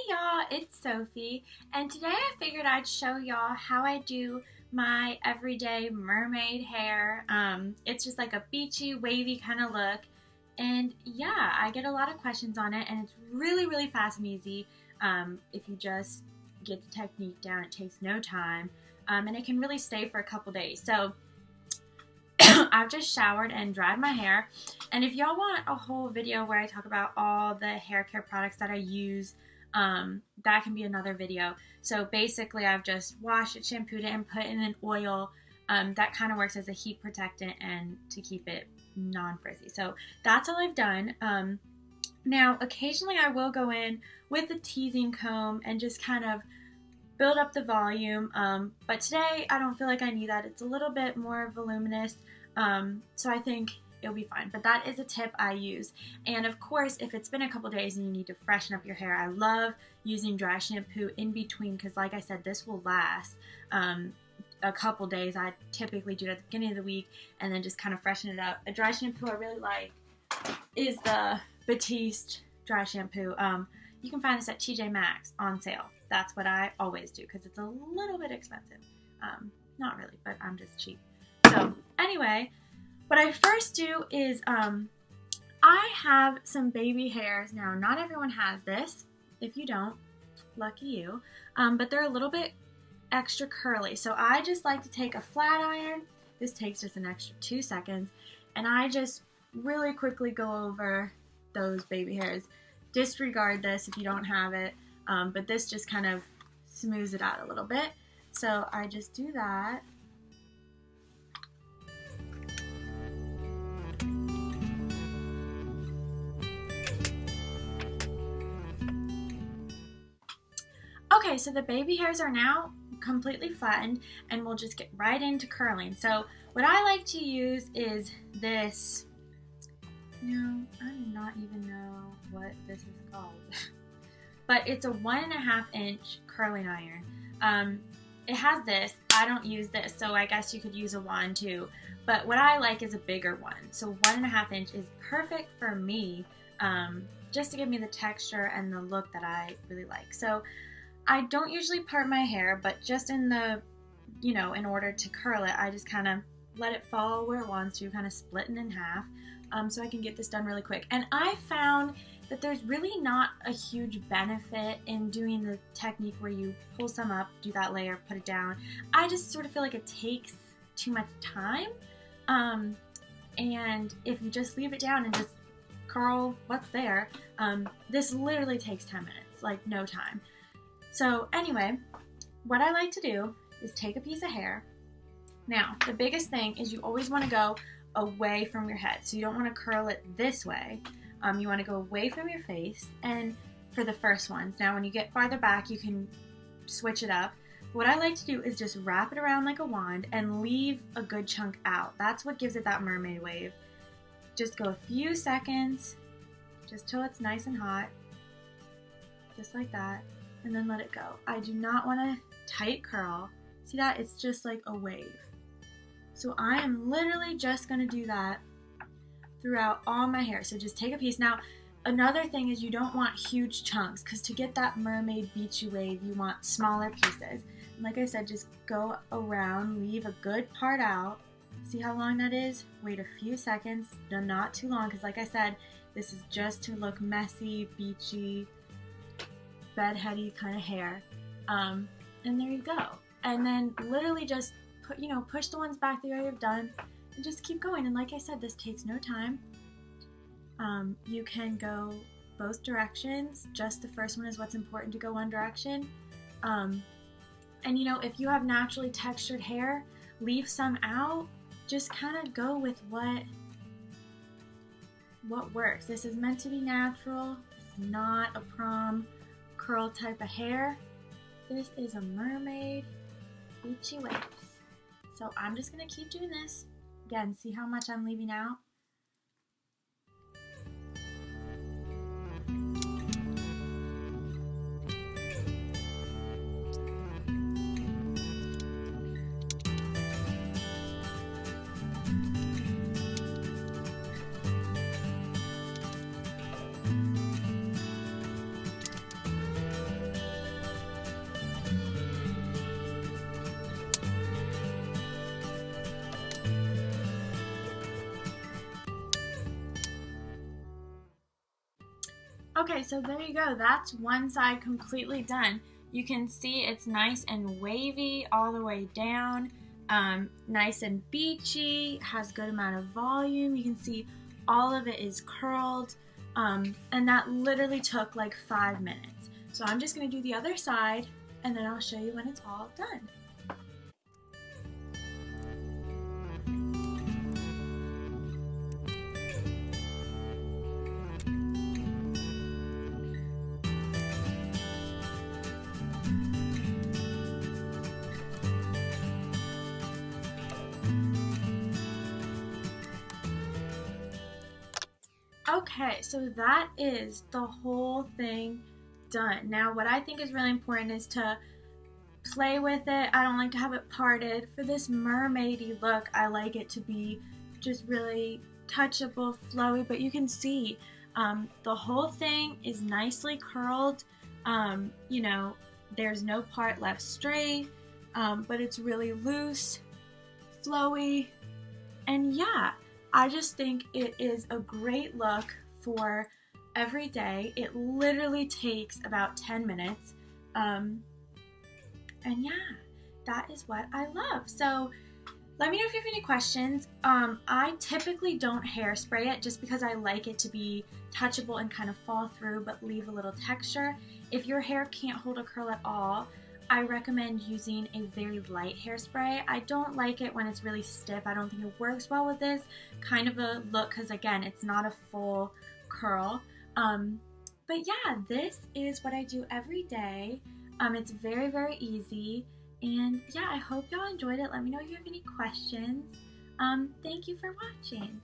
y'all, it's Sophie, and today I figured I'd show y'all how I do my everyday mermaid hair. It's just like a beachy, wavy kind of look, and yeah, I get a lot of questions on it, and it's really fast and easy. If you just get the technique down, it takes no time, and it can really stay for a couple days. So I've just showered and dried my hair, and if y'all want a whole video where I talk about all the hair care products that I use, that can be another video. So basically I've just washed it, shampooed it, and put in an oil that kind of works as a heat protectant and to keep it non-frizzy. So that's all I've done. Now occasionally I will go in with a teasing comb and just kind of build up the volume, but today I don't feel like I need that. It's a little bit more voluminous, so I think it'll be fine. But that is a tip I use. And of course, if it's been a couple days and you need to freshen up your hair, I love using dry shampoo in between, because like I said, this will last a couple days. I typically do it at the beginning of the week and then just kind of freshen it up. A dry shampoo I really like is the Batiste dry shampoo. You can find this at TJ Maxx on sale. That's what I always do because it's a little bit expensive. Not really, but I'm just cheap. So anyway, what I first do is I have some baby hairs. Now, not everyone has this. If you don't, lucky you. But they're a little bit extra curly. So I just like to take a flat iron. This takes just an extra 2 seconds. And I just really quickly go over those baby hairs. Disregard this if you don't have it. But this just kind of smooths it out a little bit. So I just do that. Okay, so the baby hairs are now completely flattened, and we'll just get right into curling. So what I like to use is this, I do not even know what this is called. But it's a 1.5 inch curling iron. It has this. I don't use this, so I guess you could use a wand too. But what I like is a bigger one. So 1.5 inch is perfect for me, just to give me the texture and the look that I really like. So I don't usually part my hair, but just in the, in order to curl it, I just kind of let it fall where it wants to, kind of splitting in half, so I can get this done really quick. And I found that there's really not a huge benefit in doing the technique where you pull some up, do that layer, put it down. I just sort of feel like it takes too much time. And if you just leave it down and just curl what's there, this literally takes 10 minutes, like no time. So anyway, what I like to do is take a piece of hair. Now, the biggest thing is you always want to go away from your head. So you don't want to curl it this way. You want to go away from your face, and for the first ones. Now when you get farther back, you can switch it up. What I like to do is just wrap it around like a wand and leave a good chunk out. That's what gives it that mermaid wave. Just go a few seconds, just till it's nice and hot, just like that, and then let it go. I do not want a tight curl. See that? It's just like a wave. So I am literally just going to do that throughout all my hair. So just take a piece. Now, another thing is you don't want huge chunks, because to get that mermaid beachy wave, you want smaller pieces. And like I said, just go around, leave a good part out. See how long that is? Wait a few seconds, no, not too long, because like I said, this is just to look messy, beachy, bedheady kind of hair. And there you go. And then literally just put, push the ones back that you already have done, and just keep going. And like I said, this takes no time. You can go both directions. Just the first one is what's important, to go one direction. And if you have naturally textured hair, leave some out. Just kind of go with what works. This is meant to be natural. It's not a prom curl type of hair. This is a mermaid beachy waves. So I'm just gonna keep doing this. Again, see how much I'm leaving out? Okay, so there you go. That's one side completely done. You can see it's nice and wavy all the way down. Nice and beachy, has good amount of volume. You can see all of it is curled, and that literally took like 5 minutes. So I'm just gonna do the other side and then I'll show you when it's all done. Okay, so that is the whole thing done. Now, what I think is really important is to play with it. I don't like to have it parted. For this mermaidy look, I like it to be just really touchable, flowy, but you can see the whole thing is nicely curled. You know, there's no part left straight, but it's really loose, flowy, and yeah, I just think it is a great look for every day. It literally takes about 10 minutes. And yeah, that is what I love. So let me know if you have any questions. I typically don't hairspray it just because I like it to be touchable and kind of fall through but leave a little texture. If your hair can't hold a curl at all, I recommend using a very light hairspray. I don't like it when it's really stiff. I don't think it works well with this kind of a look because again, it's not a full curl. But yeah, this is what I do every day. It's very, very easy. And yeah, I hope y'all enjoyed it. Let me know if you have any questions. Thank you for watching.